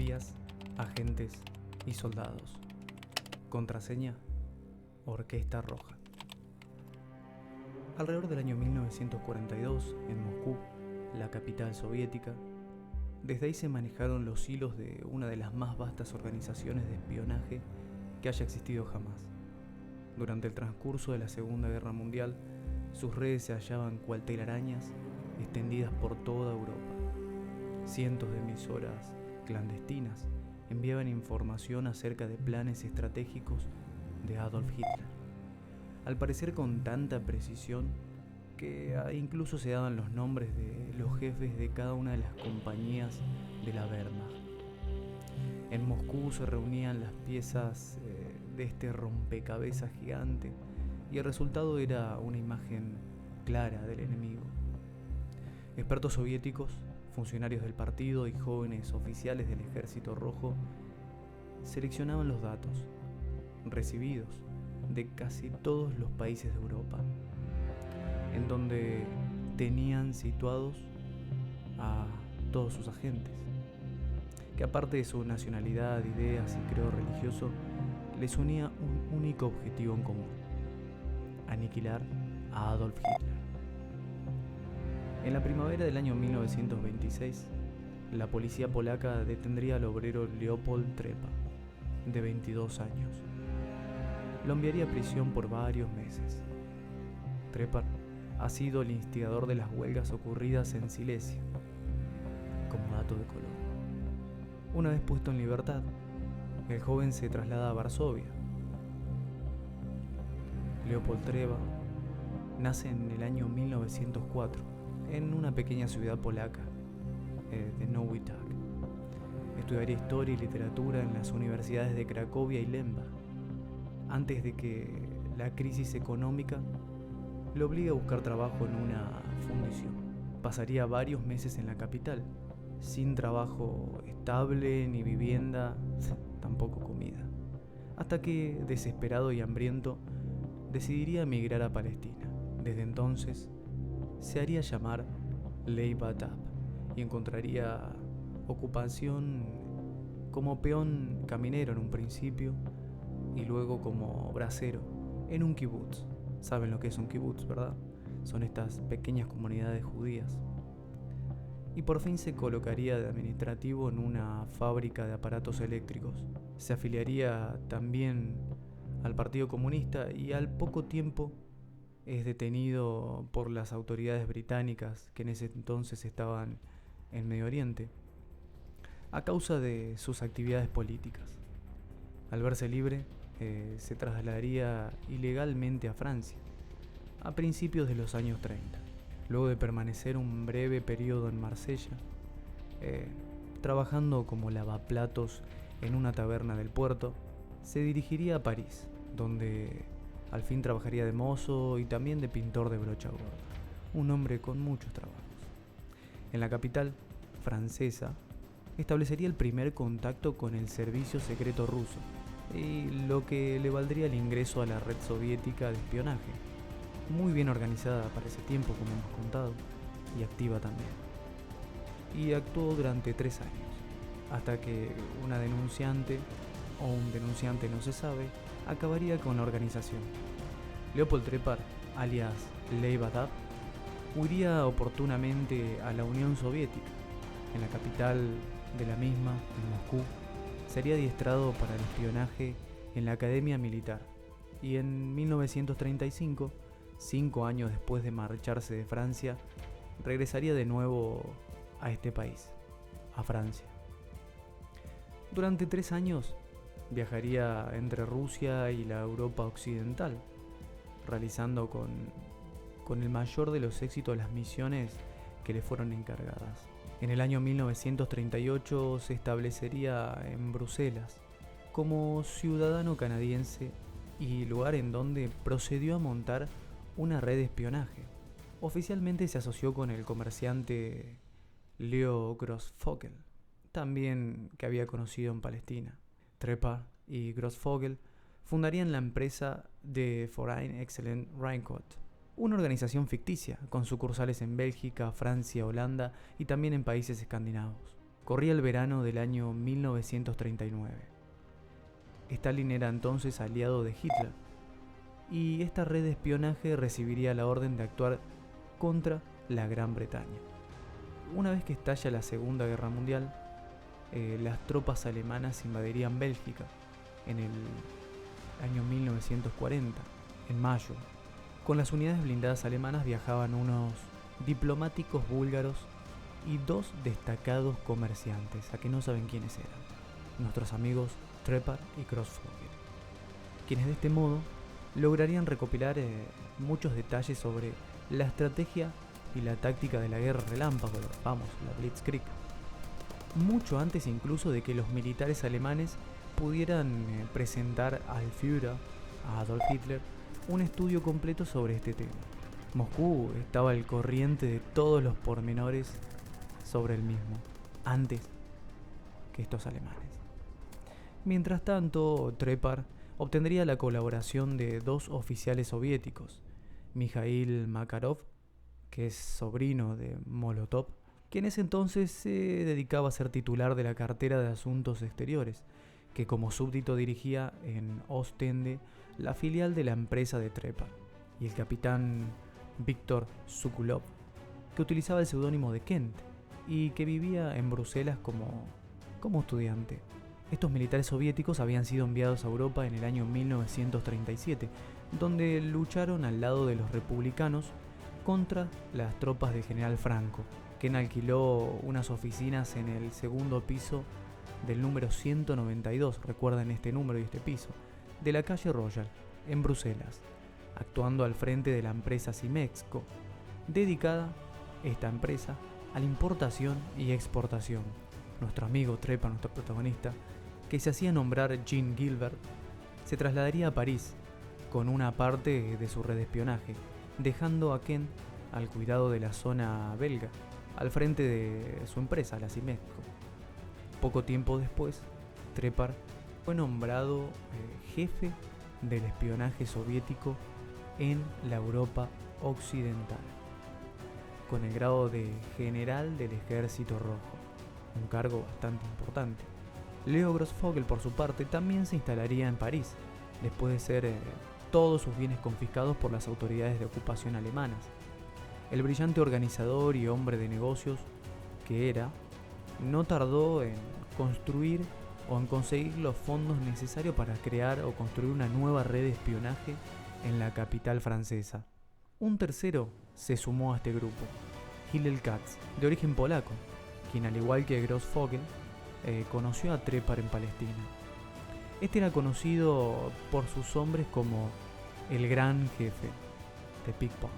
espías, agentes y soldados. Contraseña: Orquesta Roja. Alrededor del año 1942, en Moscú, la capital soviética, desde ahí se manejaron los hilos de una de las más vastas organizaciones de espionaje que haya existido jamás. Durante el transcurso de la Segunda Guerra Mundial, sus redes se hallaban cual telarañas extendidas por toda Europa. Cientos de emisoras clandestinas enviaban información acerca de planes estratégicos de Adolf Hitler, al parecer con tanta precisión que incluso se daban los nombres de los jefes de cada una de las compañías de la Wehrmacht. En Moscú se reunían las piezas de este rompecabezas gigante y el resultado era una imagen clara del enemigo. Expertos soviéticos, funcionarios del partido y jóvenes oficiales del Ejército Rojo seleccionaban los datos recibidos de casi todos los países de Europa, en donde tenían situados a todos sus agentes, que aparte de su nacionalidad, ideas y credo religioso, les unía un único objetivo en común: aniquilar a Adolf Hitler. En la primavera del año 1926, la policía polaca detendría al obrero Leopold Trepa, de 22 años. Lo enviaría a prisión por varios meses. Trepa ha sido el instigador de las huelgas ocurridas en Silesia. Como dato de color, una vez puesto en libertad, el joven se traslada a Varsovia. Leopold Trepa nace en el año 1904 en una pequeña ciudad polaca de Nowy Targ. Estudiaría historia y literatura en las universidades de Cracovia y Lemba, antes de que la crisis económica lo obligue a buscar trabajo en una fundición. Pasaría varios meses en la capital, sin trabajo estable, ni vivienda, tampoco comida, hasta que, desesperado y hambriento, decidiría emigrar a Palestina. Desde entonces, se haría llamar Leib Batab y encontraría ocupación como peón caminero en un principio y luego como bracero en un kibutz. Saben lo que es un kibutz, ¿verdad? Son estas pequeñas comunidades judías. Y por fin se colocaría de administrativo en una fábrica de aparatos eléctricos. Se afiliaría también al Partido Comunista y al poco tiempo es detenido por las autoridades británicas que en ese entonces estaban en Medio Oriente a causa de sus actividades políticas. Al verse libre, se trasladaría ilegalmente a Francia a principios de los años 30. Luego de permanecer un breve periodo en Marsella, trabajando como lavaplatos en una taberna del puerto, se dirigiría a París, donde al fin trabajaría de mozo y también de pintor de brocha gorda, un hombre con muchos trabajos. En la capital francesa, establecería el primer contacto con el servicio secreto ruso, y lo que le valdría el ingreso a la red soviética de espionaje, muy bien organizada para ese tiempo, como hemos contado, y activa también. Y actuó durante 3 años, hasta que una denunciante, o un denunciante no se sabe, acabaría con la organización. Leopold Trepa, alias Leib Batab, huiría oportunamente a la Unión Soviética. En la capital de la misma, en Moscú, sería adiestrado para el espionaje en la Academia Militar y en 1935, 5 años después de marcharse de Francia, regresaría de nuevo a este país, a Francia. Durante 3 años viajaría entre Rusia y la Europa occidental, realizando con el mayor de los éxitos las misiones que le fueron encargadas. En el año 1938 se establecería en Bruselas como ciudadano canadiense y lugar en donde procedió a montar una red de espionaje. Oficialmente se asoció con el comerciante Leo Grossvogel, también que había conocido en Palestina. Trepa y Grossvogel fundarían la empresa de Foreign Excellent Raincoat, una organización ficticia con sucursales en Bélgica, Francia, Holanda y también en países escandinavos. Corría el verano del año 1939. Stalin era entonces aliado de Hitler, y esta red de espionaje recibiría la orden de actuar contra la Gran Bretaña. Una vez que estalla la Segunda Guerra Mundial, las tropas alemanas invadirían Bélgica en el año 1940, en mayo. Con las unidades blindadas alemanas viajaban unos diplomáticos búlgaros y 2 destacados comerciantes, a que no saben quiénes eran, nuestros amigos Trepar y Grossfogel, quienes de este modo lograrían recopilar muchos detalles sobre la estrategia y la táctica de la guerra relámpago, la Blitzkrieg, mucho antes incluso de que los militares alemanes pudieran presentar al Führer, a Adolf Hitler, un estudio completo sobre este tema. Moscú estaba al corriente de todos los pormenores sobre el mismo, antes que estos alemanes. Mientras tanto, Trepar obtendría la colaboración de 2 oficiales soviéticos, Mikhail Makarov, que es sobrino de Molotov, que en ese entonces se dedicaba a ser titular de la cartera de Asuntos Exteriores, que como súbdito dirigía en Ostende la filial de la empresa de Trepar, y el capitán Víctor Sokolov, que utilizaba el seudónimo de Kent y que vivía en Bruselas como estudiante. Estos militares soviéticos habían sido enviados a Europa en el año 1937, donde lucharon al lado de los republicanos contra las tropas del general Franco, quien alquiló unas oficinas en el segundo piso del número 192, recuerden este número y este piso, de la calle Royal, en Bruselas, actuando al frente de la empresa Simexco, dedicada, esta empresa, a la importación y exportación. Nuestro amigo Trepa, nuestro protagonista, que se hacía nombrar Jean Gilbert, se trasladaría a París con una parte de su red de espionaje, dejando a Ken al cuidado de la zona belga, al frente de su empresa, la Simexco. Poco tiempo después, Trepar fue nombrado jefe del espionaje soviético en la Europa occidental, con el grado de general del Ejército Rojo, un cargo bastante importante. Leo Grossfogel, por su parte, también se instalaría en París, después de ser todos sus bienes confiscados por las autoridades de ocupación alemanas. El brillante organizador y hombre de negocios que era, no tardó en construir o en conseguir los fondos necesarios para crear o construir una nueva red de espionaje en la capital francesa. Un tercero se sumó a este grupo, Hillel Katz, de origen polaco, quien al igual que Grossfogel, conoció a Trepar en Palestina. Este era conocido por sus hombres como el Gran Jefe, de Big Boss,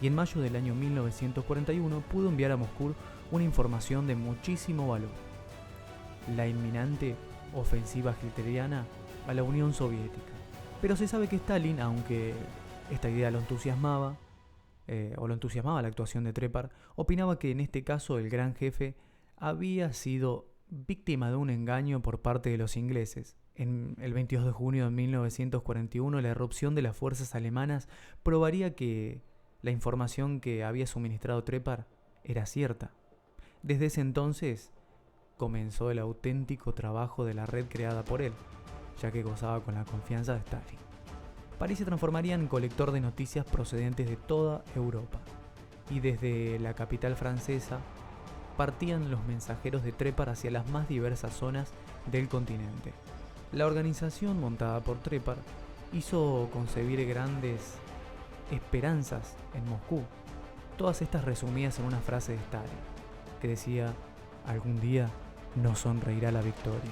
y en mayo del año 1941 pudo enviar a Moscú una información de muchísimo valor: la inminente ofensiva hitleriana a la Unión Soviética. Pero se sabe que Stalin, aunque esta idea lo entusiasmaba la actuación de Trepar, opinaba que en este caso el Gran Jefe había sido víctima de un engaño por parte de los ingleses. En el 22 de junio de 1941, la irrupción de las fuerzas alemanas probaría que la información que había suministrado Trepar era cierta. Desde ese entonces comenzó el auténtico trabajo de la red creada por él, ya que gozaba con la confianza de Stalin. París se transformaría en colector de noticias procedentes de toda Europa, y desde la capital francesa partían los mensajeros de Trepar hacia las más diversas zonas del continente. La organización montada por Trepar hizo concebir grandes esperanzas en Moscú, todas estas resumidas en una frase de Stalin, que decía: algún día nos sonreirá la victoria.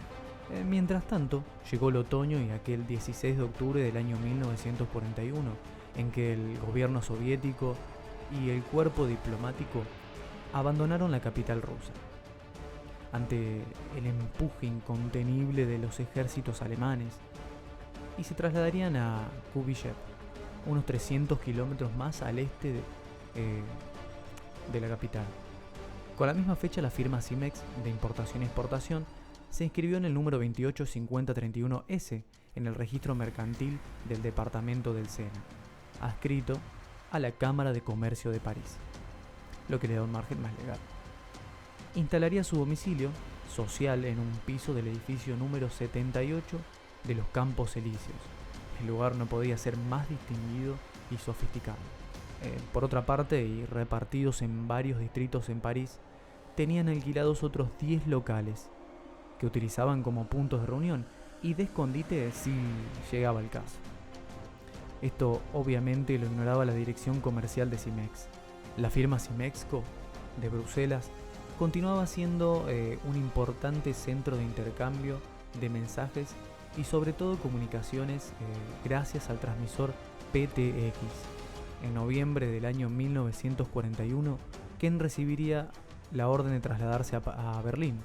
Mientras tanto, llegó el otoño y aquel 16 de octubre del año 1941, en que el gobierno soviético y el cuerpo diplomático abandonaron la capital rusa. Ante el empuje incontenible de los ejércitos alemanes, y se trasladarían a Kuybyshev, unos 300 kilómetros más al este de la capital. Con la misma fecha, la firma Simex de importación y exportación se inscribió en el número 285031S en el registro mercantil del departamento del Sena, adscrito a la Cámara de Comercio de París, lo que le da un margen más legal. instalaría su domicilio social en un piso del edificio número 78 de los Campos Elíseos. El lugar no podía ser más distinguido y sofisticado. Por otra parte, y repartidos en varios distritos en París, tenían alquilados otros 10 locales que utilizaban como puntos de reunión y de escondite si llegaba el caso. Esto obviamente lo ignoraba la dirección comercial de Simex. La firma Simexco de Bruselas continuaba siendo un importante centro de intercambio de mensajes y sobre todo comunicaciones gracias al transmisor PTX. En noviembre del año 1941, Ken recibiría la orden de trasladarse a Berlín.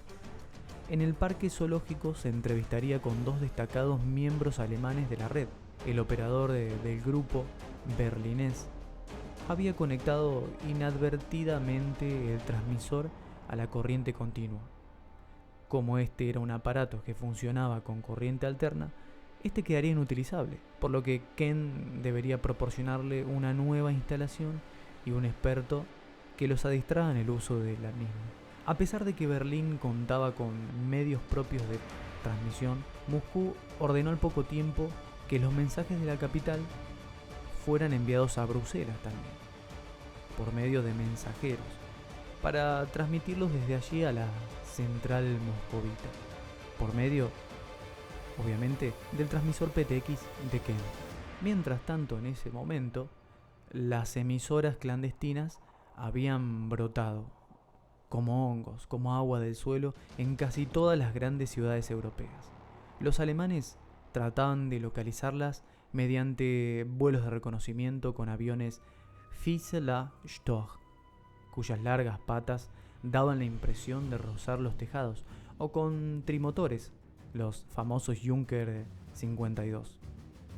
En el parque zoológico se entrevistaría con 2 destacados miembros alemanes de la red. El operador del grupo berlinés había conectado inadvertidamente el transmisor a la corriente continua. Como este era un aparato que funcionaba con corriente alterna, este quedaría inutilizable, por lo que Ken debería proporcionarle una nueva instalación y un experto que los adiestrara en el uso de la misma. A pesar de que Berlín contaba con medios propios de transmisión, Moscú ordenó al poco tiempo que los mensajes de la capital fueran enviados a Bruselas también, por medio de mensajeros, para transmitirlos desde allí a la central moscovita, por medio, obviamente, del transmisor PTX de Ken. Mientras tanto, en ese momento, las emisoras clandestinas habían brotado como hongos, como agua del suelo en casi todas las grandes ciudades europeas. Los alemanes trataban de localizarlas mediante vuelos de reconocimiento con aviones Füße-Storch, cuyas largas patas daban la impresión de rozar los tejados, o con trimotores, los famosos Junker 52,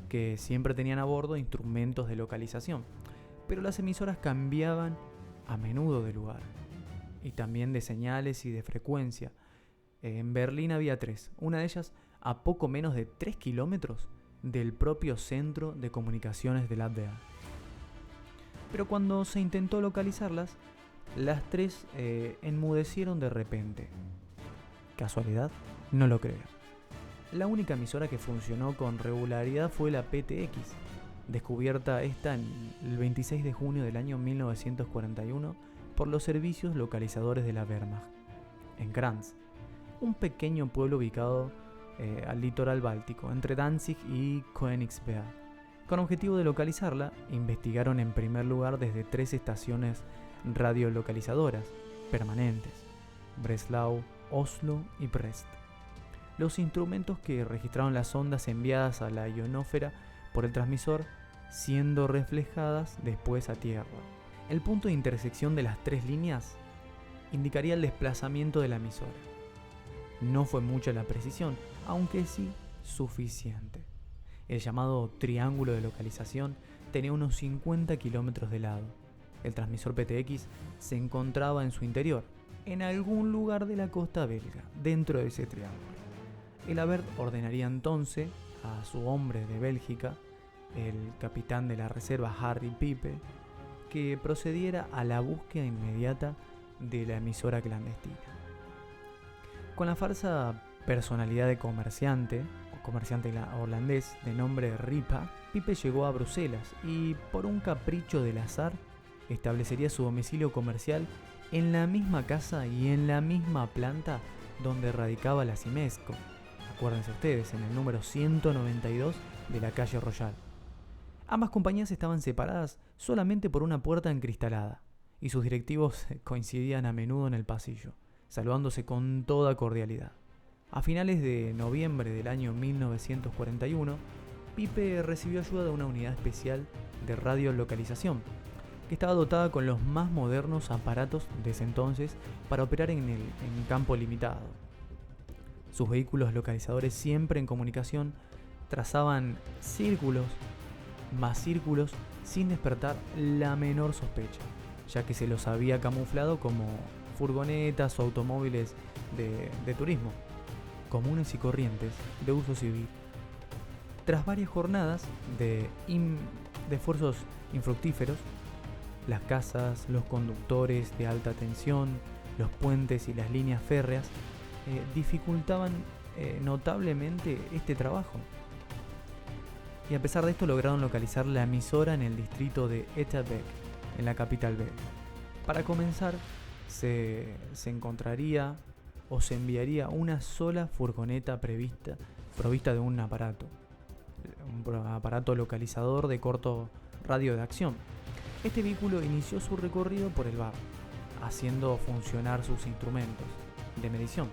que siempre tenían a bordo instrumentos de localización. Pero las emisoras cambiaban a menudo de lugar, y también de señales y de frecuencia. En Berlín había 3, una de ellas a poco menos de 3 kilómetros del propio centro de comunicaciones de la Abwehr. Pero cuando se intentó localizarlas, las 3 enmudecieron de repente. ¿Casualidad? No lo creo. La única emisora que funcionó con regularidad fue la PTX, descubierta esta en el 26 de junio del año 1941 por los servicios localizadores de la Wehrmacht, en Graz, un pequeño pueblo ubicado al litoral báltico, entre Danzig y Königsberg. Con objetivo de localizarla, investigaron en primer lugar desde 3 estaciones radiolocalizadoras permanentes: Breslau, Oslo y Brest. Los instrumentos que registraron las ondas enviadas a la ionósfera por el transmisor, siendo reflejadas después a tierra. El punto de intersección de las 3 líneas indicaría el desplazamiento de la emisora. No fue mucha la precisión, aunque sí suficiente. El llamado triángulo de localización tenía unos 50 kilómetros de lado. El transmisor PTX se encontraba en su interior, en algún lugar de la costa belga, dentro de ese triángulo. El Abwehr ordenaría entonces a su hombre de Bélgica, el capitán de la reserva Harry Pipe, que procediera a la búsqueda inmediata de la emisora clandestina. Con la falsa personalidad de comerciante holandés de nombre Ripa, Pipe llegó a Bruselas y, por un capricho del azar, establecería su domicilio comercial en la misma casa y en la misma planta donde radicaba la Simexco. Acuérdense ustedes, en el número 192 de la calle Royal. Ambas compañías estaban separadas solamente por una puerta encristalada, y sus directivos coincidían a menudo en el pasillo, saludándose con toda cordialidad. A finales de noviembre del año 1941, Pipe recibió ayuda de una unidad especial de radiolocalización, que estaba dotada con los más modernos aparatos de ese entonces para operar en campo limitado. Sus vehículos localizadores, siempre en comunicación, trazaban círculos más círculos sin despertar la menor sospecha, ya que se los había camuflado como furgonetas o automóviles de turismo, comunes y corrientes de uso civil. Tras varias jornadas de esfuerzos infructíferos, las casas, los conductores de alta tensión, los puentes y las líneas férreas dificultaban notablemente este trabajo. Y a pesar de esto lograron localizar la emisora en el distrito de Etterbeek, en la capital belga. Para comenzar, se encontraría o se enviaría una sola furgoneta provista de un aparato localizador de corto radio de acción. Este vehículo inició su recorrido por el bar, haciendo funcionar sus instrumentos de medición.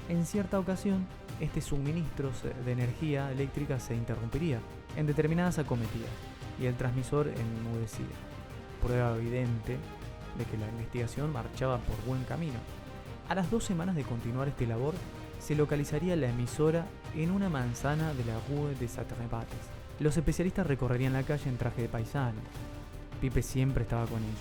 En cierta ocasión, este suministro de energía eléctrica se interrumpiría en determinadas acometidas y el transmisor enmudecía, prueba evidente de que la investigación marchaba por buen camino. A las 2 semanas de continuar este labor, se localizaría la emisora en una manzana de la Rue des Atrebates. Los especialistas recorrerían la calle en traje de paisano. Pipe siempre estaba con ellos.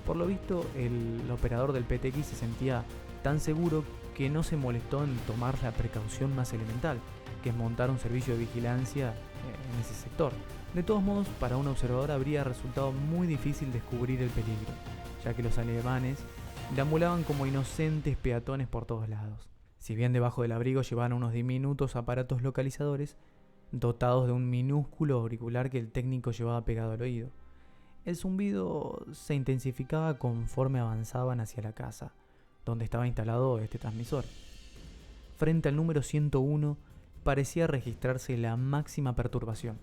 Por lo visto, el operador del PTX se sentía tan seguro que no se molestó en tomar la precaución más elemental, que es montar un servicio de vigilancia en ese sector. De todos modos, para un observador habría resultado muy difícil descubrir el peligro, ya que los alemanes deambulaban como inocentes peatones por todos lados. Si bien debajo del abrigo llevaban unos diminutos aparatos localizadores, dotados de un minúsculo auricular que el técnico llevaba pegado al oído. El zumbido se intensificaba conforme avanzaban hacia la casa, donde estaba instalado este transmisor. Frente al número 101 parecía registrarse la máxima perturbación.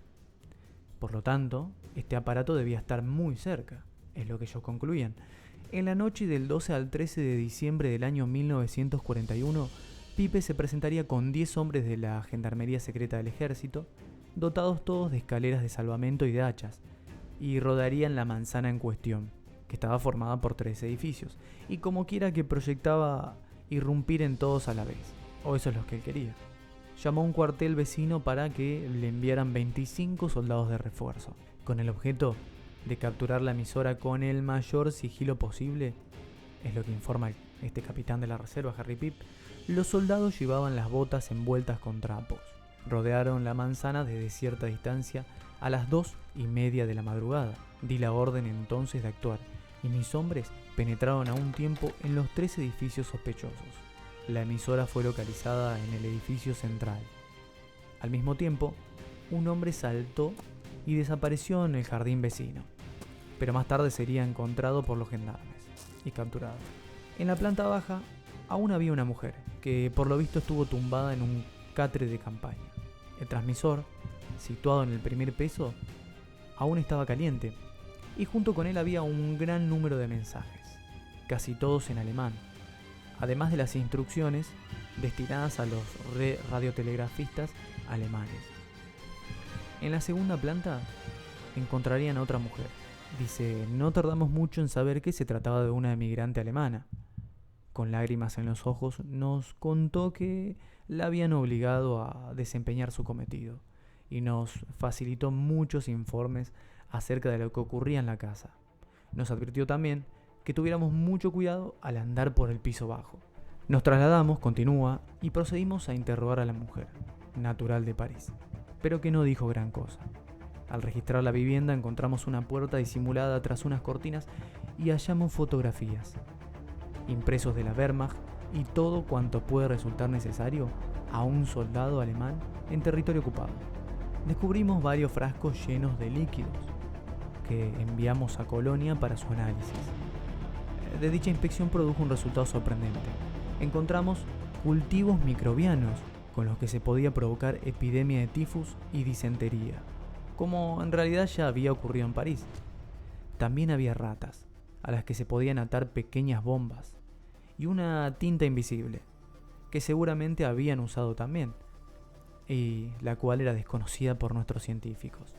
Por lo tanto, este aparato debía estar muy cerca, es lo que ellos concluían. En la noche del 12 al 13 de diciembre del año 1941, Pipe se presentaría con 10 hombres de la Gendarmería Secreta del Ejército, dotados todos de escaleras de salvamento y de hachas, y rodarían la manzana en cuestión, que estaba formada por 3 edificios, y como quiera que proyectaba irrumpir en todos a la vez, o eso es lo que él quería. Llamó a un cuartel vecino para que le enviaran 25 soldados de refuerzo, con el objeto de capturar la emisora con el mayor sigilo posible, es lo que informa este capitán de la reserva, Harry Pip. Los soldados llevaban las botas envueltas con trapos. Rodearon la manzana desde cierta distancia a las 2:30 de la madrugada. Di la orden entonces de actuar, y mis hombres penetraron a un tiempo en los 3 edificios sospechosos. La emisora fue localizada en el edificio central. Al mismo tiempo, un hombre saltó y desapareció en el jardín vecino, pero más tarde sería encontrado por los gendarmes y capturado. En la planta baja aún había una mujer, que por lo visto estuvo tumbada en un catre de campaña. El transmisor, situado en el primer piso, aún estaba caliente, y junto con él había un gran número de mensajes, casi todos en alemán, además de las instrucciones destinadas a los radiotelegrafistas alemanes. En la segunda planta encontrarían a otra mujer. Dice, no tardamos mucho en saber que se trataba de una emigrante alemana. Con lágrimas en los ojos nos contó que la habían obligado a desempeñar su cometido y nos facilitó muchos informes acerca de lo que ocurría en la casa. Nos advirtió también que tuviéramos mucho cuidado al andar por el piso bajo. Nos trasladamos, continúa, y procedimos a interrogar a la mujer, natural de París, pero que no dijo gran cosa. Al registrar la vivienda encontramos una puerta disimulada tras unas cortinas y hallamos fotografías, impresos de la Wehrmacht y todo cuanto puede resultar necesario a un soldado alemán en territorio ocupado. Descubrimos varios frascos llenos de líquidos que enviamos a Colonia para su análisis. De dicha inspección produjo un resultado sorprendente. Encontramos cultivos microbianos con los que se podía provocar epidemia de tifus y disentería, como en realidad ya había ocurrido en París. También había ratas, a las que se podían atar pequeñas bombas, y una tinta invisible, que seguramente habían usado también, y la cual era desconocida por nuestros científicos.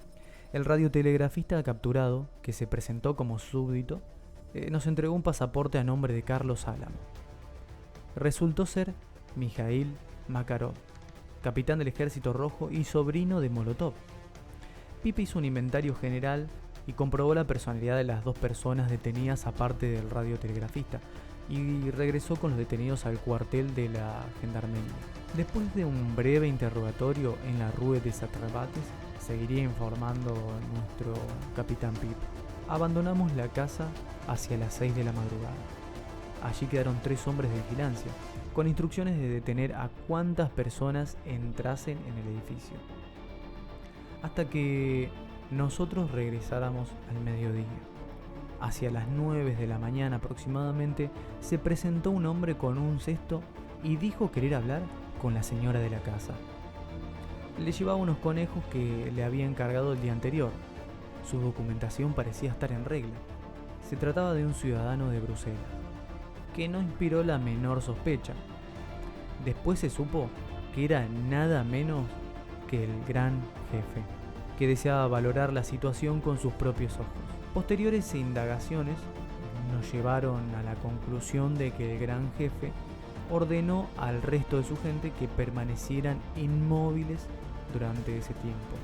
El radiotelegrafista capturado, que se presentó como súbdito, nos entregó un pasaporte a nombre de Carlos Álamo. Resultó ser Mijail Makarov, capitán del Ejército Rojo y sobrino de Molotov. Pipe hizo un inventario general y comprobó la personalidad de las 2 personas detenidas aparte del radiotelegrafista, y regresó con los detenidos al cuartel de la Gendarmería. Después de un breve interrogatorio en la Rue des Atrebates, seguiría informando nuestro capitán Pip, abandonamos la casa hacia las 6 de la madrugada. Allí quedaron 3 hombres de vigilancia, con instrucciones de detener a cuantas personas entrasen en el edificio, hasta que nosotros regresáramos al mediodía. Hacia las 9 de la mañana aproximadamente, se presentó un hombre con un cesto y dijo querer hablar con la señora de la casa. Le llevaba unos conejos que le había encargado el día anterior. Su documentación parecía estar en regla. Se trataba de un ciudadano de Bruselas, que no inspiró la menor sospecha. Después se supo que era nada menos que el gran jefe, que deseaba valorar la situación con sus propios ojos. Posteriores indagaciones nos llevaron a la conclusión de que el gran jefe ordenó al resto de su gente que permanecieran inmóviles durante ese tiempo.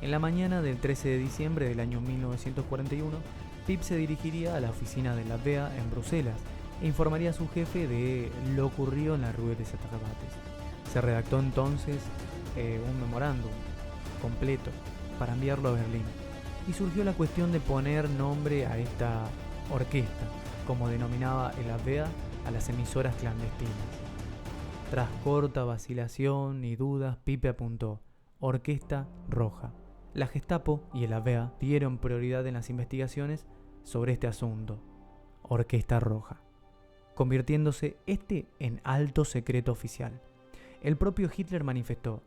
En la mañana del 13 de diciembre del año 1941, Pip se dirigiría a la oficina de la DEA en Bruselas e informaría a su jefe de lo ocurrido en la Rue des Atrabates. Se redactó entonces un memorándum completo para enviarlo a Berlín, y surgió la cuestión de poner nombre a esta orquesta, como denominaba el ABEA a las emisoras clandestinas. Tras corta vacilación y dudas, Pipe apuntó: Orquesta Roja. La Gestapo y el ABEA dieron prioridad en las investigaciones sobre este asunto, Orquesta Roja, convirtiéndose en alto secreto oficial. El propio Hitler manifestó: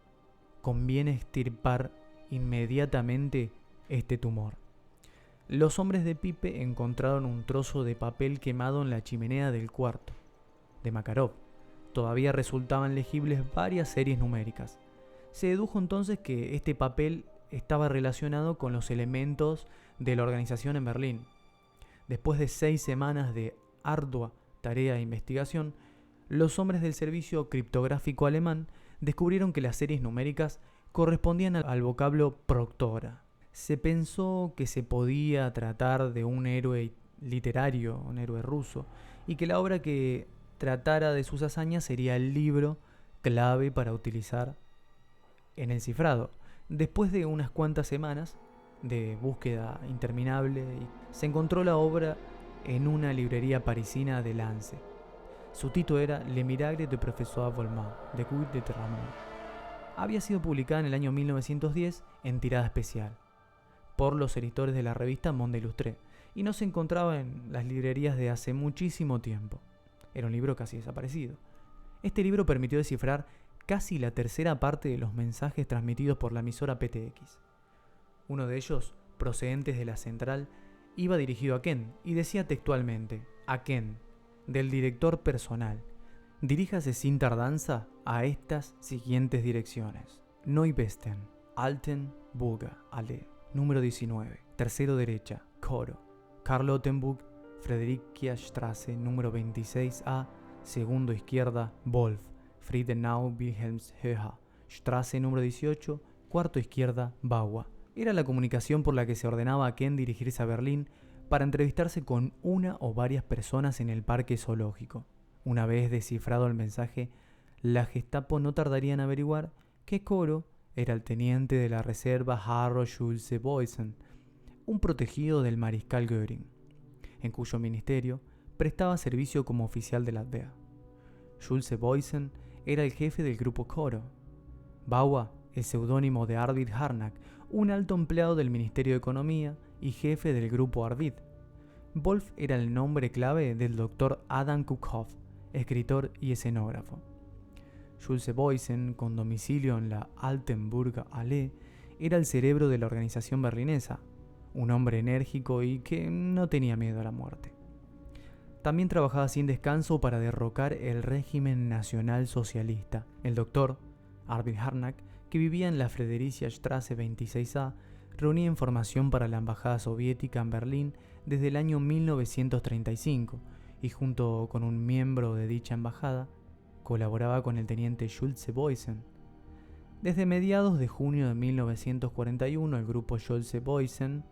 conviene extirpar inmediatamente este tumor. Los hombres de Pipe encontraron un trozo de papel quemado en la chimenea del cuarto de Makarov. Todavía resultaban legibles varias series numéricas. Se dedujo entonces que este papel estaba relacionado con los elementos de la organización en Berlín. Después de 6 semanas de ardua tarea de investigación, los hombres del servicio criptográfico alemán descubrieron que las series numéricas correspondían al vocablo proctora. Se pensó que se podía tratar de un héroe literario, un héroe ruso, y que la obra que tratara de sus hazañas sería el libro clave para utilizar en el cifrado. Después de unas cuantas semanas de búsqueda interminable, se encontró la obra en una librería parisina de Lance. Su título era Le Miracle du Professeur Volmar, de Guy de Terramont. Había sido publicada en el año 1910 en tirada especial por los editores de la revista Monde Illustré, y no se encontraba en las librerías de hace muchísimo tiempo. Era un libro casi desaparecido. Este libro permitió descifrar casi la tercera parte de los mensajes transmitidos por la emisora PTX. Uno de ellos, procedentes de la central, iba dirigido a Ken y decía textualmente: a Ken, del director personal, diríjase sin tardanza a estas siguientes direcciones: Neubesten, Alten, Burger, Allee, número 19, tercero derecha, Coro, Charlottenburg, Friedrichstraße, número 26A, segundo izquierda, Wolf, Friedenau Wilhelmshöhe, Straße número 18, cuarto izquierda, Baua. Era la comunicación por la que se ordenaba a Ken dirigirse a Berlín para entrevistarse con una o varias personas en el parque zoológico. Una vez descifrado el mensaje, la Gestapo no tardaría en averiguar que Coro era el teniente de la reserva Harro Schulze-Boysen, un protegido del mariscal Göring, en cuyo ministerio prestaba servicio como oficial de la DEA. Schulze-Boysen era el jefe del grupo Coro. Baua, el seudónimo de Arvid Harnack, un alto empleado del Ministerio de Economía y jefe del grupo Arvid. Wolf era el nombre clave del doctor Adam Kuckhoff, escritor y escenógrafo. Schulze-Boysen, con domicilio en la Altenburger Allee, era el cerebro de la organización berlinesa, un hombre enérgico y que no tenía miedo a la muerte. También trabajaba sin descanso para derrocar el régimen nacional socialista. El doctor Arvid Harnack, que vivía en la Friedrichstraße 26A, reunía información para la embajada soviética en Berlín desde el año 1935 y junto con un miembro de dicha embajada colaboraba con el teniente Schulze-Boysen. Desde mediados de junio de 1941, el grupo Schulze-Boysen,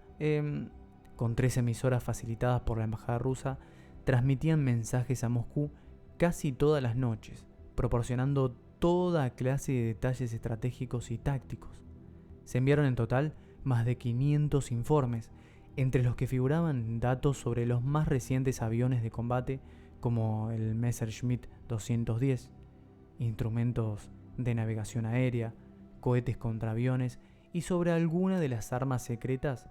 con 3 emisoras facilitadas por la embajada rusa, transmitían mensajes a Moscú casi todas las noches, proporcionando toda clase de detalles estratégicos y tácticos. Se enviaron en total más de 500 informes, entre los que figuraban datos sobre los más recientes aviones de combate como el Messerschmitt 210, instrumentos de navegación aérea, cohetes contra aviones y sobre alguna de las armas secretas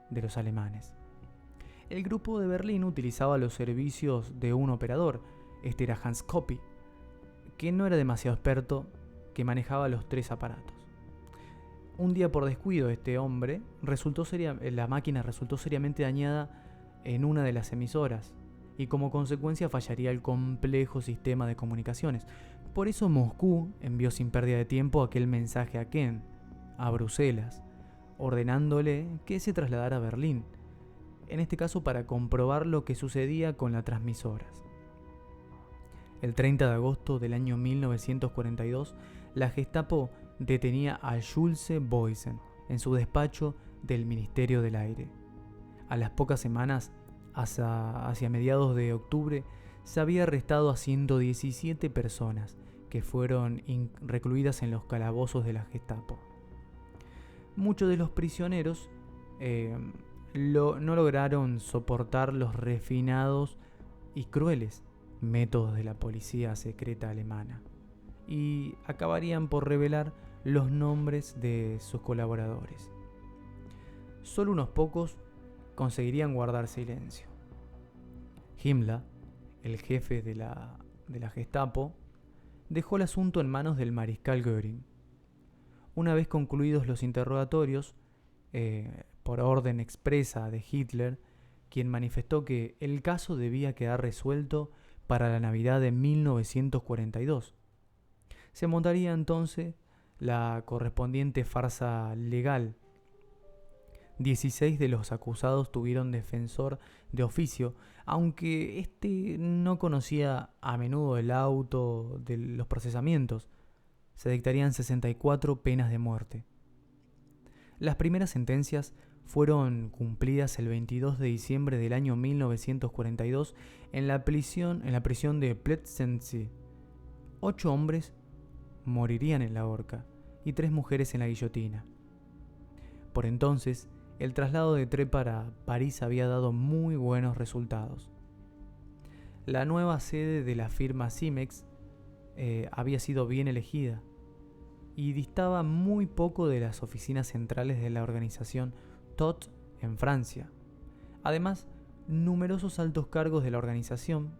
de los alemanes. El grupo de Berlín utilizaba los servicios de un operador, este era Hans Coppi, que no era demasiado experto, que manejaba los 3 aparatos. Un día por descuido este hombre, la máquina resultó seriamente dañada en una de las emisoras y como consecuencia fallaría el complejo sistema de comunicaciones. Por eso Moscú envió sin pérdida de tiempo aquel mensaje a Ken, a Bruselas, ordenándole que se trasladara a Berlín, en este caso para comprobar lo que sucedía con las transmisoras. El 30 de agosto del año 1942, la Gestapo detenía a Schulze Boysen en su despacho del Ministerio del Aire. A las pocas semanas, hacia mediados de octubre, se había arrestado a 117 personas que fueron recluidas en los calabozos de la Gestapo. Muchos de los prisioneros no lograron soportar los refinados y crueles métodos de la policía secreta alemana y acabarían por revelar los nombres de sus colaboradores. Solo unos pocos conseguirían guardar silencio. Himmler, el jefe de la Gestapo, dejó el asunto en manos del mariscal Göring. Una vez concluidos los interrogatorios, por orden expresa de Hitler, quien manifestó que el caso debía quedar resuelto para la Navidad de 1942. Se montaría entonces la correspondiente farsa legal. 16 de los acusados tuvieron defensor de oficio, aunque este no conocía a menudo el auto de los procesamientos. Se dictarían 64 penas de muerte. Las primeras sentencias fueron cumplidas el 22 de diciembre del año 1942 en la prisión de Plötzensee. 8 hombres morirían en la horca y 3 mujeres en la guillotina. Por entonces, el traslado de Trepa a París había dado muy buenos resultados. La nueva sede de la firma Simex había sido bien elegida y distaba muy poco de las oficinas centrales de la organización Todt en Francia. Además, numerosos altos cargos de la organización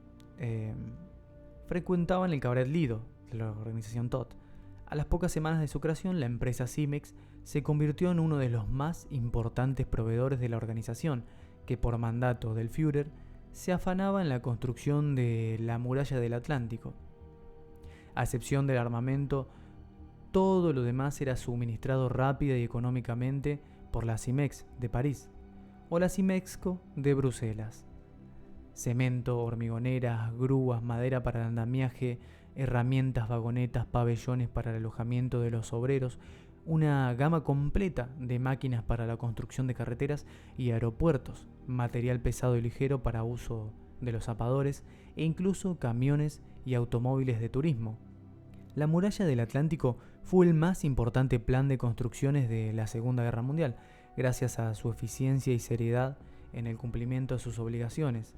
frecuentaban el Cabaret Lido de la organización Todt. A las pocas semanas de su creación, la empresa Simex se convirtió en uno de los más importantes proveedores de la organización, que por mandato del Führer se afanaba en la construcción de la muralla del Atlántico. A excepción del armamento, todo lo demás era suministrado rápida y económicamente por la Simex de París o la Simexco de Bruselas. Cemento, hormigoneras, grúas, madera para el andamiaje, herramientas, vagonetas, pabellones para el alojamiento de los obreros, una gama completa de máquinas para la construcción de carreteras y aeropuertos, material pesado y ligero para uso de los zapadores e incluso camiones y automóviles de turismo. La muralla del Atlántico fue el más importante plan de construcciones de la Segunda Guerra Mundial, gracias a su eficiencia y seriedad en el cumplimiento de sus obligaciones.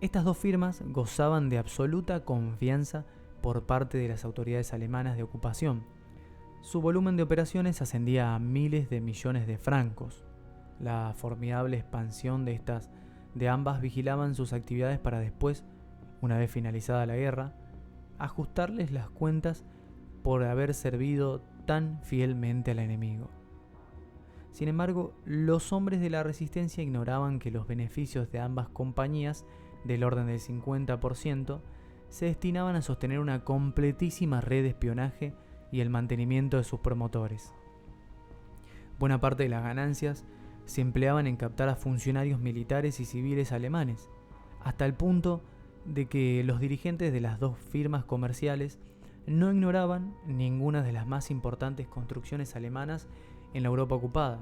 Estas dos firmas gozaban de absoluta confianza por parte de las autoridades alemanas de ocupación. Su volumen de operaciones ascendía a miles de millones de francos. La formidable expansión de ambas vigilaban sus actividades para después, una vez finalizada la guerra, ajustarles las cuentas por haber servido tan fielmente al enemigo. Sin embargo, los hombres de la resistencia ignoraban que los beneficios de ambas compañías, del orden del 50%, se destinaban a sostener una completísima red de espionaje y el mantenimiento de sus promotores. Buena parte de las ganancias se empleaban en captar a funcionarios militares y civiles alemanes, hasta el punto de que los dirigentes de las dos firmas comerciales no ignoraban ninguna de las más importantes construcciones alemanas en la Europa ocupada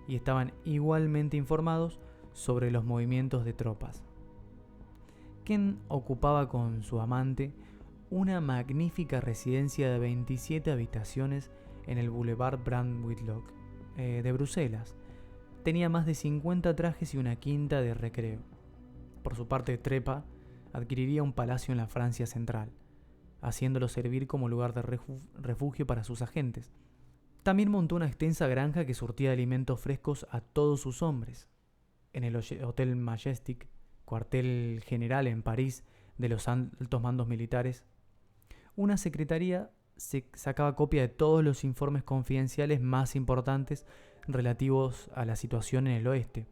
y estaban igualmente informados sobre los movimientos de tropas. Ken ocupaba con su amante una magnífica residencia de 27 habitaciones en el Boulevard Brand-Whitlock de Bruselas. Tenía más de 50 trajes y una quinta de recreo. Por su parte, Trepa adquiriría un palacio en la Francia central, haciéndolo servir como lugar de refugio para sus agentes. También montó una extensa granja que surtía de alimentos frescos a todos sus hombres. En el Hotel Majestic, cuartel general en París de los altos mandos militares, una secretaría se sacaba copia de todos los informes confidenciales más importantes relativos a la situación en el oeste.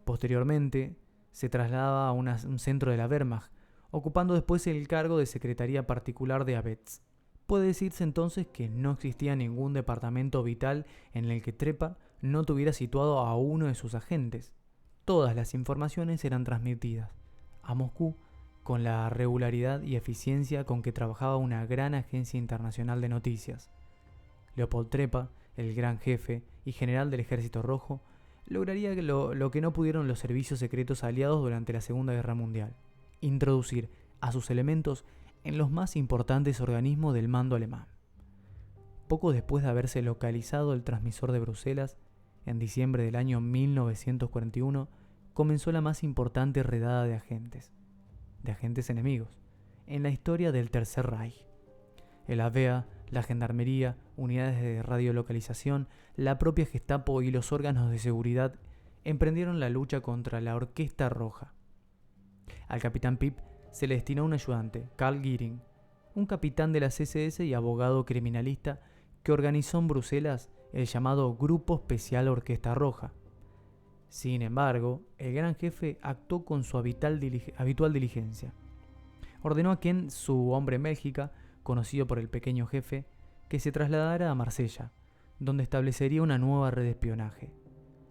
Posteriormente, se trasladaba a un centro de la Wehrmacht, ocupando después el cargo de secretaría particular de Abetz. Puede decirse entonces que no existía ningún departamento vital en el que Trepa no tuviera situado a uno de sus agentes. Todas las informaciones eran transmitidas a Moscú con la regularidad y eficiencia con que trabajaba una gran agencia internacional de noticias. Leopold Trepa, el gran jefe y general del Ejército Rojo, lograría lo que no pudieron los servicios secretos aliados durante la Segunda Guerra Mundial: introducir a sus elementos en los más importantes organismos del mando alemán. Poco después de haberse localizado el transmisor de Bruselas, en diciembre del año 1941, comenzó la más importante redada de agentes enemigos, en la historia del Tercer Reich. El AVEA, la Gendarmería, unidades de radiolocalización, la propia Gestapo y los órganos de seguridad emprendieron la lucha contra la Orquesta Roja. Al capitán Pip se le destinó un ayudante, Karl Giering, un capitán de la CSS y abogado criminalista que organizó en Bruselas el llamado Grupo Especial Orquesta Roja. Sin embargo, el gran jefe actuó con su habitual diligencia. Ordenó a quien, su hombre en Bélgica, conocido por el pequeño jefe, que se trasladara a Marsella, donde establecería una nueva red de espionaje,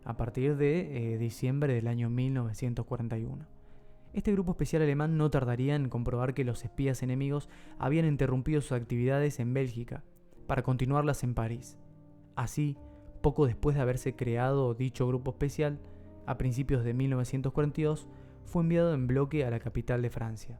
a partir de diciembre del año 1941. Este grupo especial alemán no tardaría en comprobar que los espías enemigos habían interrumpido sus actividades en Bélgica para continuarlas en París. Así, poco después de haberse creado dicho grupo especial, a principios de 1942, fue enviado en bloque a la capital de Francia.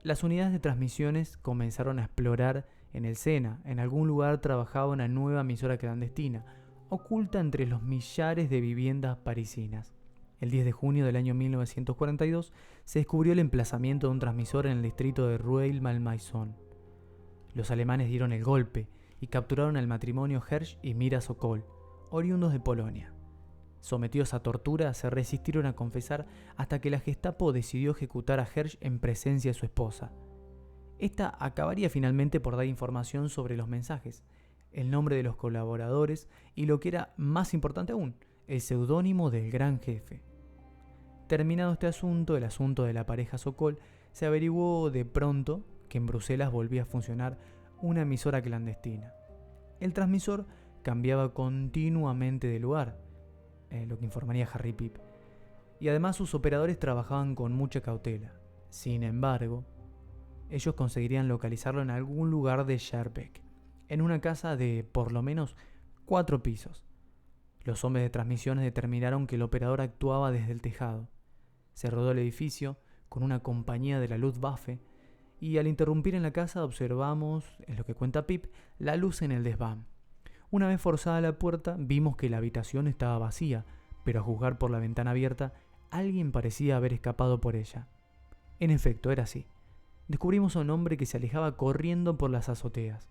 Las unidades de transmisiones comenzaron a explorar en el Sena. En algún lugar trabajaba una nueva emisora clandestina, oculta entre los millares de viviendas parisinas. El 10 de junio del año 1942 se descubrió el emplazamiento de un transmisor en el distrito de Rueil-Malmaison. Los alemanes dieron el golpe y capturaron al matrimonio Hersch y Mira Sokol, oriundos de Polonia. Sometidos a tortura, se resistieron a confesar hasta que la Gestapo decidió ejecutar a Hersch en presencia de su esposa. Esta acabaría finalmente por dar información sobre los mensajes, el nombre de los colaboradores y, lo que era más importante aún, el seudónimo del gran jefe. Terminado este asunto, el asunto de la pareja Sokol, se averiguó de pronto que en Bruselas volvía a funcionar una emisora clandestina. El transmisor cambiaba continuamente de lugar, lo que informaría Harry Pip, y además sus operadores trabajaban con mucha cautela. Sin embargo, ellos conseguirían localizarlo en algún lugar de Schaerbeek, en una casa de por lo menos 4 pisos. Los hombres de transmisiones determinaron que el operador actuaba desde el tejado. Se rodó el edificio con una compañía de la Luftwaffe y al interrumpir en la casa observamos, en lo que cuenta Pip, la luz en el desván. Una vez forzada la puerta, vimos que la habitación estaba vacía, pero a juzgar por la ventana abierta, alguien parecía haber escapado por ella. En efecto, era así. Descubrimos a un hombre que se alejaba corriendo por las azoteas.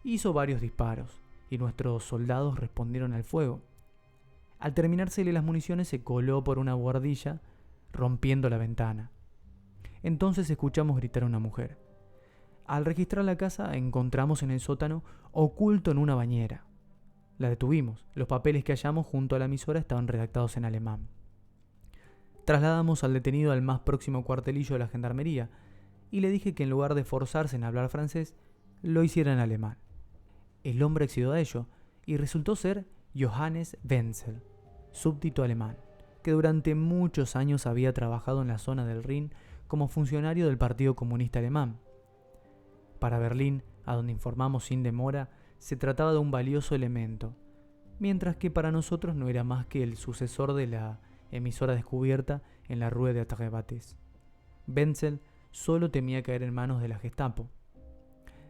Hizo varios disparos, y nuestros soldados respondieron al fuego. Al terminársele las municiones, se coló por una buhardilla, rompiendo la ventana. Entonces escuchamos gritar a una mujer. Al registrar la casa, encontramos en el sótano, oculto en una bañera. La detuvimos. Los papeles que hallamos junto a la emisora estaban redactados en alemán. Trasladamos al detenido al más próximo cuartelillo de la gendarmería y le dije que en lugar de forzarse en hablar francés, lo hiciera en alemán. El hombre accedió a ello y resultó ser Johannes Wenzel, súbdito alemán, que durante muchos años había trabajado en la zona del Rin como funcionario del Partido Comunista Alemán. Para Berlín, a donde informamos sin demora, se trataba de un valioso elemento, mientras que para nosotros no era más que el sucesor de la emisora descubierta en la Rue de Atrebates. Wenzel solo temía caer en manos de la Gestapo.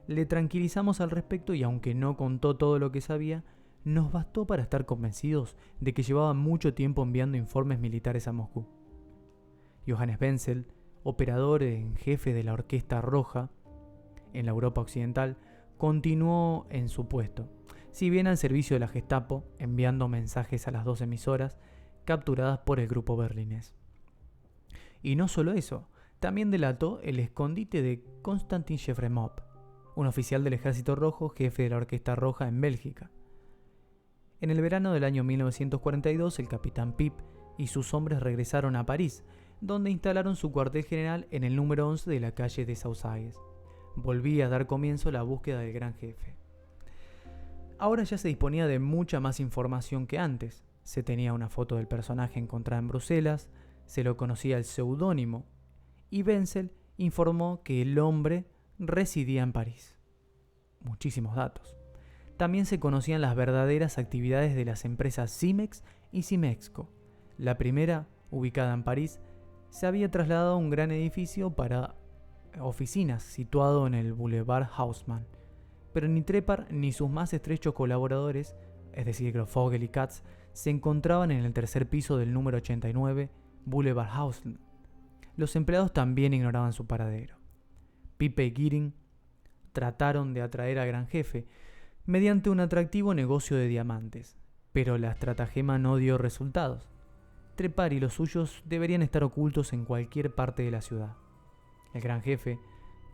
Le tranquilizamos al respecto y aunque no contó todo lo que sabía, nos bastó para estar convencidos de que llevaba mucho tiempo enviando informes militares a Moscú. Johannes Wenzel operador en jefe de la Orquesta Roja en la Europa Occidental, continuó en su puesto, si bien al servicio de la Gestapo, enviando mensajes a las 2 emisoras capturadas por el grupo berlinés. Y no solo eso, también delató el escondite de Konstantin Jefremov, un oficial del Ejército Rojo, jefe de la Orquesta Roja en Bélgica. En el verano del año 1942, el capitán Pip y sus hombres regresaron a París, donde instalaron su cuartel general en el número 11 de la calle de Saussages. Volvía a dar comienzo a la búsqueda del gran jefe. Ahora ya se disponía de mucha más información que antes. Se tenía una foto del personaje encontrada en Bruselas, se lo conocía el seudónimo, y Wenzel informó que el hombre residía en París. Muchísimos datos. También se conocían las verdaderas actividades de las empresas Simex y Simexco. La primera, ubicada en París, se había trasladado a un gran edificio para oficinas situado en el Boulevard Haussmann, pero ni Trepar ni sus más estrechos colaboradores, es decir, Grofogel y Katz, se encontraban en el tercer piso del número 89, Boulevard Haussmann. Los empleados también ignoraban su paradero. Pipe y Giring trataron de atraer al gran jefe mediante un atractivo negocio de diamantes, pero la estratagema no dio resultados. Trepar y los suyos deberían estar ocultos en cualquier parte de la ciudad. El gran jefe,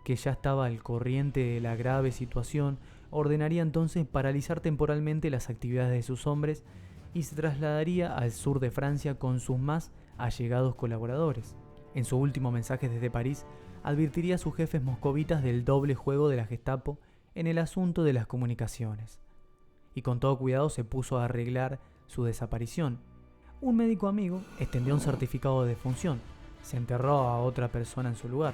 que ya estaba al corriente de la grave situación, ordenaría entonces paralizar temporalmente las actividades de sus hombres y se trasladaría al sur de Francia con sus más allegados colaboradores. En su último mensaje desde París, advertiría a sus jefes moscovitas del doble juego de la Gestapo en el asunto de las comunicaciones. Y con todo cuidado se puso a arreglar su desaparición. Un médico amigo extendió un certificado de defunción, se enterró a otra persona en su lugar,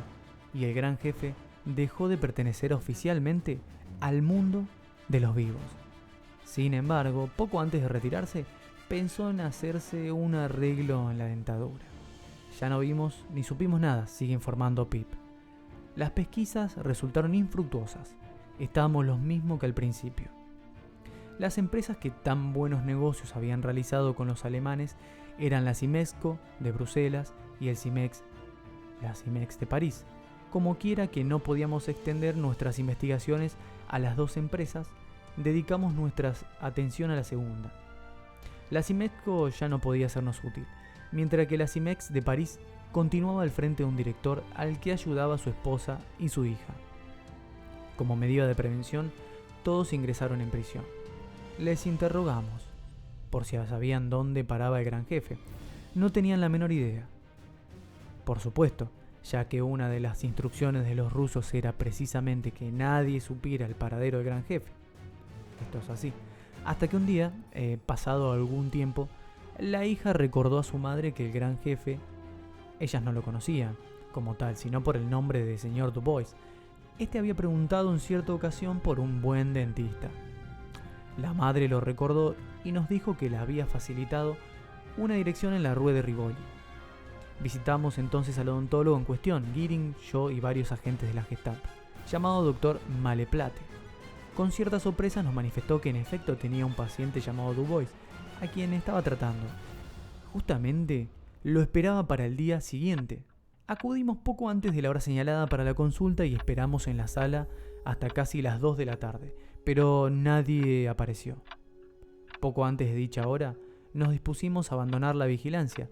y el gran jefe dejó de pertenecer oficialmente al mundo de los vivos. Sin embargo, poco antes de retirarse, pensó en hacerse un arreglo en la dentadura. Ya no vimos ni supimos nada, sigue informando Pip. Las pesquisas resultaron infructuosas. Estábamos los mismos que al principio. Las empresas que tan buenos negocios habían realizado con los alemanes eran la Simexco de Bruselas y la Simex de París. Como quiera que no podíamos extender nuestras investigaciones a las dos empresas, dedicamos nuestra atención a la segunda. La Simexco ya no podía sernos útil, mientras que la Simex de París continuaba al frente de un director al que ayudaba su esposa y su hija. Como medida de prevención, todos ingresaron en prisión. Les interrogamos, por si sabían dónde paraba el gran jefe. No tenían la menor idea. Por supuesto, ya que una de las instrucciones de los rusos era precisamente que nadie supiera el paradero del gran jefe. Esto es así. Hasta que un día, pasado algún tiempo, la hija recordó a su madre que el gran jefe, ellas no lo conocían como tal, sino por el nombre de señor Dubois. Este había preguntado en cierta ocasión por un buen dentista. La madre lo recordó y nos dijo que le había facilitado una dirección en la Rue de Rivoli. Visitamos entonces al odontólogo en cuestión, Giring, yo y varios agentes de la Gestapo, llamado Dr. Maleplate. Con cierta sorpresa nos manifestó que en efecto tenía un paciente llamado Dubois, a quien estaba tratando. Justamente lo esperaba para el día siguiente. Acudimos poco antes de la hora señalada para la consulta y esperamos en la sala hasta casi las 2 de la tarde, pero nadie apareció. Poco antes de dicha hora, nos dispusimos a abandonar la vigilancia,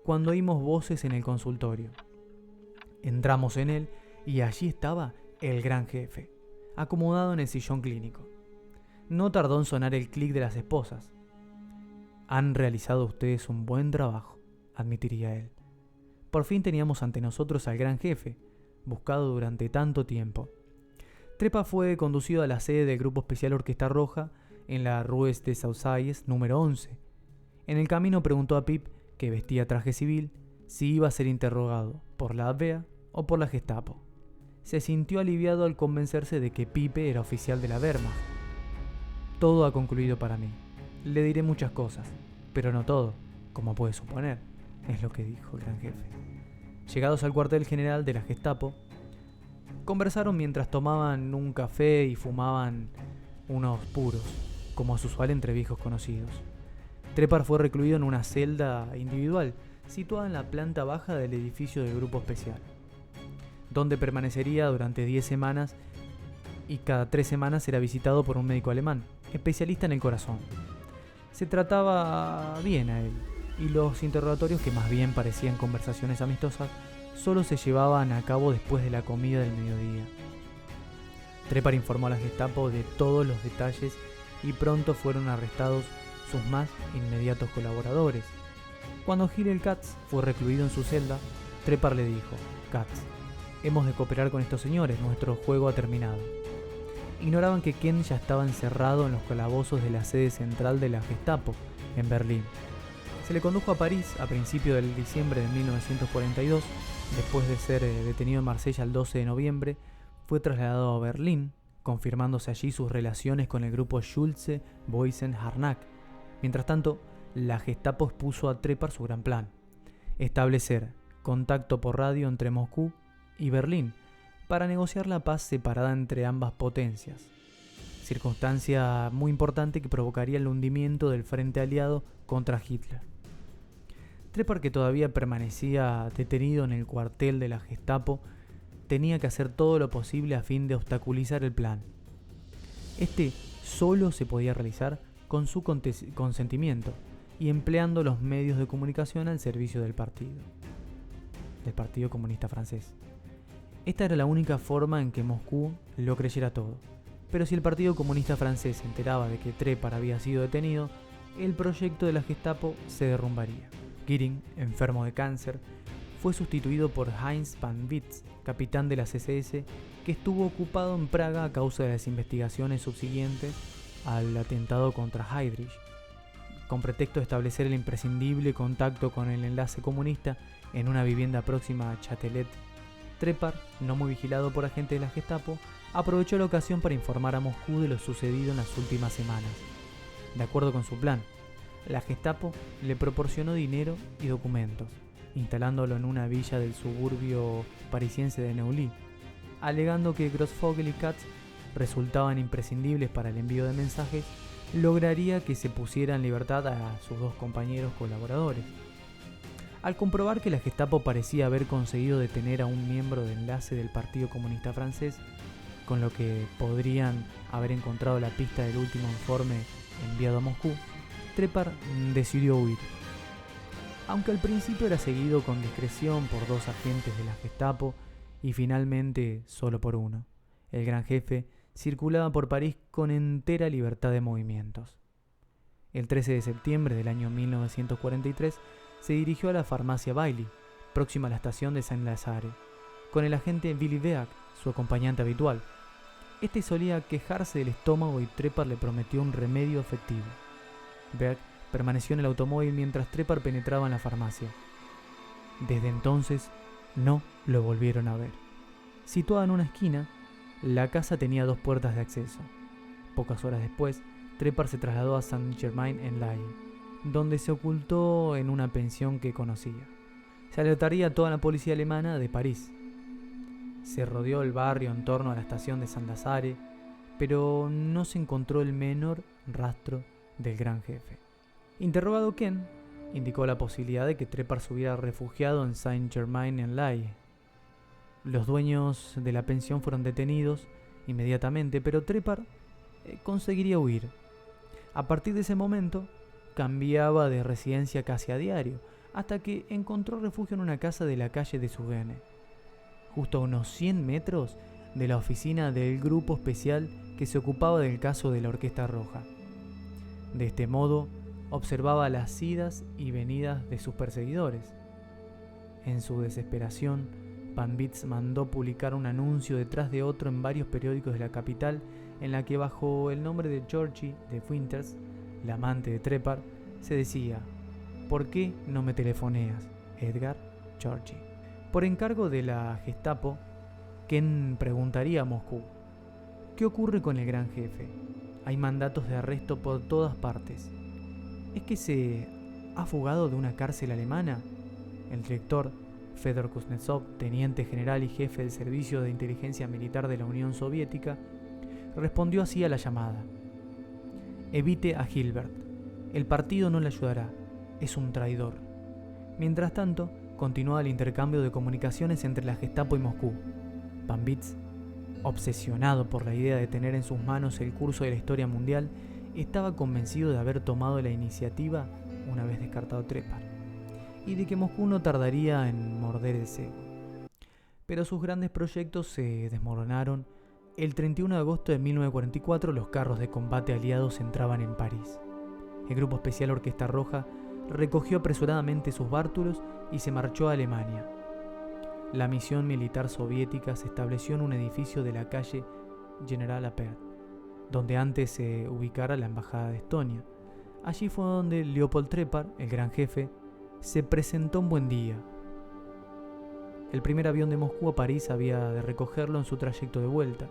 cuando oímos voces en el consultorio. Entramos en él y allí estaba el gran jefe, acomodado en el sillón clínico. No tardó en sonar el clic de las esposas. Han realizado ustedes un buen trabajo, admitiría él. Por fin teníamos ante nosotros al gran jefe, buscado durante tanto tiempo. Trepa fue conducido a la sede del Grupo Especial Orquesta Roja en la Rue de Saussages número 11. En el camino preguntó a Pip, que vestía traje civil, si iba a ser interrogado por la Abwehr o por la Gestapo. Se sintió aliviado al convencerse de que Pipe era oficial de la Wehrmacht. Todo ha concluido para mí. Le diré muchas cosas, pero no todo, como puede suponer, es lo que dijo el gran jefe. Llegados al cuartel general de la Gestapo, conversaron mientras tomaban un café y fumaban unos puros, como es usual entre viejos conocidos. Trepar fue recluido en una celda individual, situada en la planta baja del edificio del Grupo Especial. donde permanecería durante 10 semanas y cada 3 semanas era visitado por un médico alemán, especialista en el corazón. Se trataba bien a él, y los interrogatorios, que más bien parecían conversaciones amistosas, solo se llevaban a cabo después de la comida del mediodía. Trepar informó a la Gestapo de todos los detalles y pronto fueron arrestados sus más inmediatos colaboradores. Cuando Hillel Katz fue recluido en su celda, Trepar le dijo: «Katz, hemos de cooperar con estos señores, nuestro juego ha terminado». Ignoraban que Ken ya estaba encerrado en los calabozos de la sede central de la Gestapo, en Berlín. Se le condujo a París a principios de diciembre de 1942. Después de ser detenido en Marsella el 12 de noviembre, fue trasladado a Berlín, confirmándose allí sus relaciones con el grupo Schulze, Boysen, Harnack. Mientras tanto, la Gestapo expuso a Trepar su gran plan: establecer contacto por radio entre Moscú y Berlín para negociar la paz separada entre ambas potencias, circunstancia muy importante que provocaría el hundimiento del frente aliado contra Hitler. Trepar, que todavía permanecía detenido en el cuartel de la Gestapo, tenía que hacer todo lo posible a fin de obstaculizar el plan. Este solo se podía realizar con su consentimiento y empleando los medios de comunicación al servicio del Partido Comunista Francés. Esta era la única forma en que Moscú lo creyera todo. Pero si el Partido Comunista Francés se enteraba de que Trepar había sido detenido, el proyecto de la Gestapo se derrumbaría. Göring, enfermo de cáncer, fue sustituido por Heinz Panwitz, capitán de las SS, que estuvo ocupado en Praga a causa de las investigaciones subsiguientes al atentado contra Heydrich. Con pretexto de establecer el imprescindible contacto con el enlace comunista en una vivienda próxima a Châtelet, Trepar, no muy vigilado por agentes de la Gestapo, aprovechó la ocasión para informar a Moscú de lo sucedido en las últimas semanas. De acuerdo con su plan, la Gestapo le proporcionó dinero y documentos, instalándolo en una villa del suburbio parisiense de Neuilly, alegando que Grossvogel y Katz resultaban imprescindibles para el envío de mensajes. Lograría que se pusiera en libertad a sus dos compañeros colaboradores. Al comprobar que la Gestapo parecía haber conseguido detener a un miembro de enlace del Partido Comunista Francés, con lo que podrían haber encontrado la pista del último informe enviado a Moscú, Trepar decidió huir. Aunque al principio era seguido con discreción por dos agentes de la Gestapo y finalmente solo por uno, el gran jefe circulaba por París con entera libertad de movimientos. El 13 de septiembre del año 1943 se dirigió a la farmacia Bailey, próxima a la estación de Saint-Lazare, con el agente Willy Beak, su acompañante habitual. Este solía quejarse del estómago y Trepar le prometió un remedio efectivo. Beak permaneció en el automóvil mientras Trepar penetraba en la farmacia. Desde entonces no lo volvieron a ver. Situada en una esquina, la casa tenía dos puertas de acceso. Pocas horas después, Trepar se trasladó a Saint-Germain-en-Laye, donde se ocultó en una pensión que conocía. Se alertaría a toda la policía alemana de París. Se rodeó el barrio en torno a la estación de Saint-Lazare, pero no se encontró el menor rastro del gran jefe. Interrogado, Ken indicó la posibilidad de que Trepar se hubiera refugiado en Saint-Germain-en-Laye. Los dueños de la pensión fueron detenidos inmediatamente, pero Trepar conseguiría huir. A partir de ese momento, cambiaba de residencia casi a diario, hasta que encontró refugio en una casa de la calle de Suresnes, justo a unos 100 metros de la oficina del grupo especial que se ocupaba del caso de la Orquesta Roja. De este modo, observaba las idas y venidas de sus perseguidores. En su desesperación, Panwitz mandó publicar un anuncio detrás de otro en varios periódicos de la capital, en la que bajo el nombre de Georgie de Winters, la amante de Trepar, se decía: ¿por qué no me telefoneas, Edgar Georgie? Por encargo de la Gestapo, Ken preguntaría a Moscú: ¿qué ocurre con el gran jefe? Hay mandatos de arresto por todas partes. ¿Es que se ha fugado de una cárcel alemana? El director, Fedor Kuznetsov, teniente general y jefe del servicio de inteligencia militar de la Unión Soviética, respondió así a la llamada: evite a Hilbert. El partido no le ayudará. Es un traidor. Mientras tanto, continuaba el intercambio de comunicaciones entre la Gestapo y Moscú. Van Beers, obsesionado por la idea de tener en sus manos el curso de la historia mundial, estaba convencido de haber tomado la iniciativa una vez descartado Trepar, y de que Moscú no tardaría en morder el cebo. Pero sus grandes proyectos se desmoronaron. El 31 de agosto de 1944 los carros de combate aliados entraban en París. El Grupo Especial Orquesta Roja recogió apresuradamente sus bártulos y se marchó a Alemania. La misión militar soviética se estableció en un edificio de la calle General Appert, donde antes se ubicara la embajada de Estonia. Allí fue donde Leopold Trepar, el gran jefe, se presentó un buen día. El primer avión de Moscú a París había de recogerlo en su trayecto de vuelta.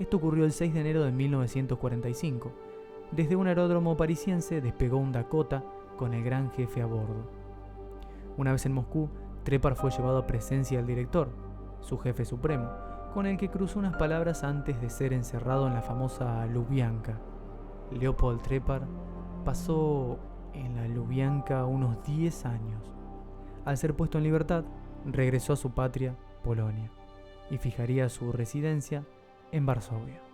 Esto ocurrió el 6 de enero de 1945. Desde un aeródromo parisiense despegó un Dakota con el gran jefe a bordo. Una vez en Moscú, Trepar fue llevado a presencia del director, su jefe supremo, con el que cruzó unas palabras antes de ser encerrado en la famosa Lubyanka. Leopold Trepar pasó en la Lubyanka unos 10 años. Al ser puesto en libertad, regresó a su patria, Polonia, y fijaría su residencia en Varsovia.